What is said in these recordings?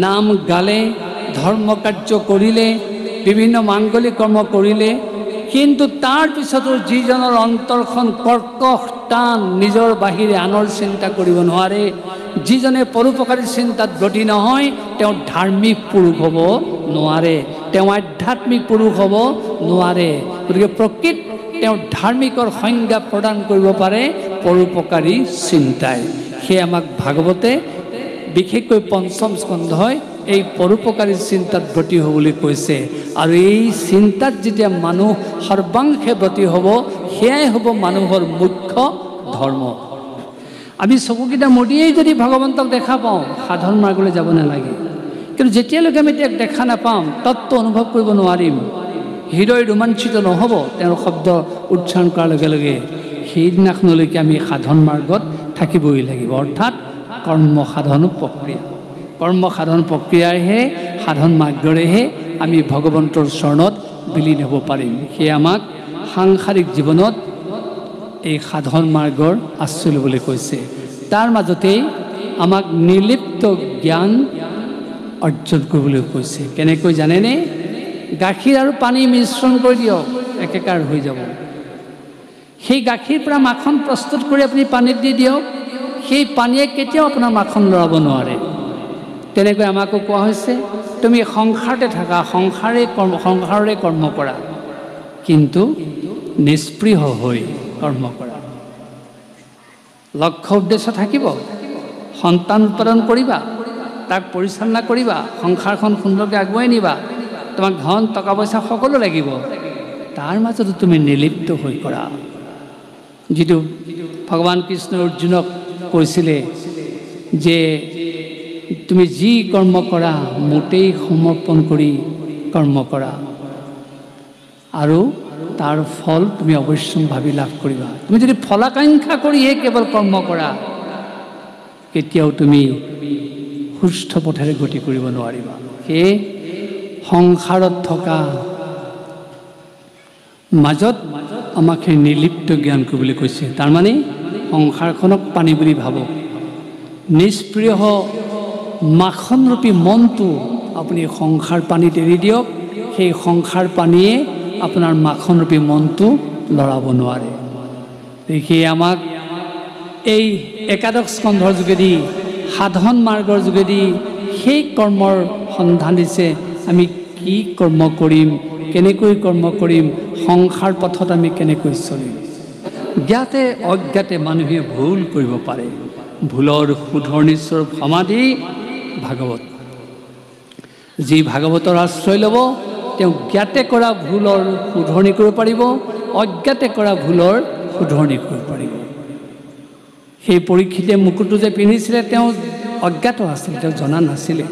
নাম গালে, ধৰ্মকাৰ্য কৰিলে, বিভিন্ন মাংগলিক কৰ্ম কৰিলে, কিন্তু তাৰ পিছতো যিজনৰ অন্তৰখন কৰ্কশ টান, নিজৰ বাহিৰে আনৰ চিন্তা কৰিব নোৱাৰে, যিজনে পৰোপকাৰী চিন্তাত ব্ৰতী নহয়, তেওঁ ধাৰ্মিক পুৰুষ হ'ব নোৱাৰে, তেওঁ আধ্যাত্মিক পুৰুষ হ'ব নোৱাৰে। গতিকে প্ৰকৃত তেওঁ ধাৰ্মিকৰ সংজ্ঞা প্ৰদান কৰিব পাৰে পৰোপকাৰী চিন্তাই। সেয়ে আমাক ভাগৱতে বিশেষকৈ পঞ্চম স্কন্ধই এই পৰোপকাৰী চিন্তাত ব্ৰতী হ'বলৈ কৈছে। আৰু এই চিন্তাত যেতিয়া মানুহ সৰ্বাংশে ব্ৰতী হ'ব, সেয়াই হ'ব মানুহৰ মুখ্য ধৰ্ম। আমি চকুকেইটা মুদিয়েই যদি ভগৱন্তক দেখা পাওঁ, সাধন মাৰ্গলৈ যাব নালাগে। কিন্তু যেতিয়ালৈকে আমি তেওঁক দেখা নাপাম, তত্ত্ব অনুভৱ কৰিব নোৱাৰিম, হৃদয় ৰোমাঞ্চিত নহ'ব তেওঁৰ শব্দ উচ্চাৰণ কৰাৰ লগে লগে, সেইদিনাখনলৈকে আমি সাধন মাৰ্গত থাকিবই লাগিব। অৰ্থাৎ কৰ্মসাধন প্ৰক্ৰিয়া, কৰ্মসাধন প্ৰক্ৰিয়াইহে, সাধন মাৰ্গৰেহে আমি ভগৱন্তৰ চৰণত বিলীন হ'ব পাৰিম। সেয়ে আমাক সাংসাৰিক জীৱনত এই সাধন মাৰ্গৰ আশ্ৰয় ল'বলৈ কৈছে। তাৰ মাজতেই আমাক নিৰ্লিপ্ত জ্ঞান অৰ্জন কৰিবলৈ কৈছে। কেনেকৈ জানেনে? গাখীৰ আৰু পানী মিশ্ৰণ কৰি দিয়ক, একেকাৰ হৈ যাব। সেই গাখীৰ পৰা মাখন প্ৰস্তুত কৰি আপুনি পানীত দি দিয়ক, সেই পানীয়ে কেতিয়াও আপোনাৰ মাখন লৰাব নোৱাৰে। তেনেকৈ আমাকো কোৱা হৈছে, তুমি সংসাৰতে থাকা, সংসাৰৰে কৰ্ম কৰা, কিন্তু নিষ্পৃহ হৈ কৰ্ম কৰা। লক্ষ্য উদ্দেশ্য থাকিব, সন্তান উৎপাদন কৰিবা, তাক পৰিচালনা কৰিবা, সংসাৰখন সুন্দৰকৈ আগুৱাই নিবা, তোমাক ধন টকা পইচা সকলো লাগিব, তাৰ মাজতো তুমি নিৰ্লিপ্ত হৈ কৰা। যিটো ভগৱান কৃষ্ণই অৰ্জুনক কৈছিলে যে তুমি যি কৰ্ম কৰা মোটেই সমৰ্পণ কৰি কৰ্ম কৰা, আৰু তাৰ ফল তুমি অৱশ্যম্ভাৱী লাভ কৰিবা। তুমি যদি ফলাকাংক্ষা কৰিহে কেৱল কৰ্ম কৰা, কেতিয়াও তুমি সুস্থ পথেৰে গতি কৰিব নোৱাৰিবা। সেয়ে সংসাৰত থকা মাজত আমাক সেই নিৰ্লিপ্ত জ্ঞান কৰিবলৈ কৈছে। তাৰমানে সংসাৰখনক পানী বুলি ভাবক, নিষ্প্ৰিয় মাখনৰূপী মনটো আপুনি সংসাৰ পানীত এৰি দিয়ক, সেই সংসাৰ পানীয়ে আপোনাৰ মাখনৰূপী মনটো লৰাব নোৱাৰে। সেয়ে আমাক এই একাদশ স্কন্ধৰ যোগেদি, সাধন মাৰ্গৰ যোগেদি সেই কৰ্মৰ সন্ধান দিছে। আমি কি কৰ্ম কৰিম, কেনেকৈ কৰ্ম কৰিম, সংসাৰ পথত আমি কেনেকৈ চলিম। জ্ঞাতে অজ্ঞাতে মানুহে ভুল কৰিব পাৰে, ভুলৰ শুধৰণিস্বৰূপ সমাধি ভাগৱত। যি ভাগৱতৰ আশ্ৰয় ল'ব, তেওঁ জ্ঞাতে কৰা ভুলৰ শুধৰণি কৰিব পাৰিব, অজ্ঞাতে কৰা ভুলৰ শুধৰণি কৰিব পাৰিব। সেই পৰীক্ষিতে মুকুটটো যে পিন্ধিছিলে, তেওঁ অজ্ঞাত আছিল, তেওঁ জনা নাছিলে,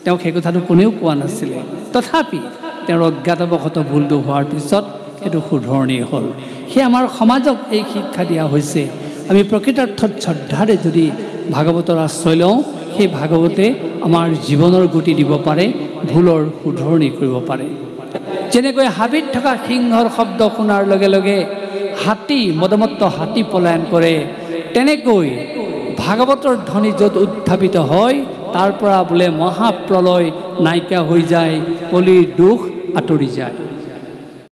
তেওঁক সেই কথাটো কোনেও কোৱা নাছিলে। তথাপি তেওঁৰ অজ্ঞাতবশতঃ ভুলটো হোৱাৰ পিছত সেইটো শুধৰণি হ'ল। সেয়ে আমাৰ সমাজক এই শিক্ষা দিয়া হৈছে, আমি প্ৰকৃতাৰ্থত শ্ৰদ্ধাৰে যদি ভাগৱতৰ আশ্ৰয় লওঁ, সেই ভাগৱতে আমাৰ জীৱনৰ গতি দিব পাৰে, ভুলৰ শুধৰণি কৰিব পাৰে। যেনেকৈ হাবিত থকা সিংহৰ শব্দ শুনাৰ লগে লগে হাতী, মদমত্ত হাতী পলায়ন কৰে, তেনেকৈ ভাগৱতৰ ধ্বনি য'ত উত্থাপিত হয়, তাৰ পৰা বোলে মহাপ্ৰলয় নাইকিয়া হৈ যায়, কলিৰ দুখ আঁতৰি যায়।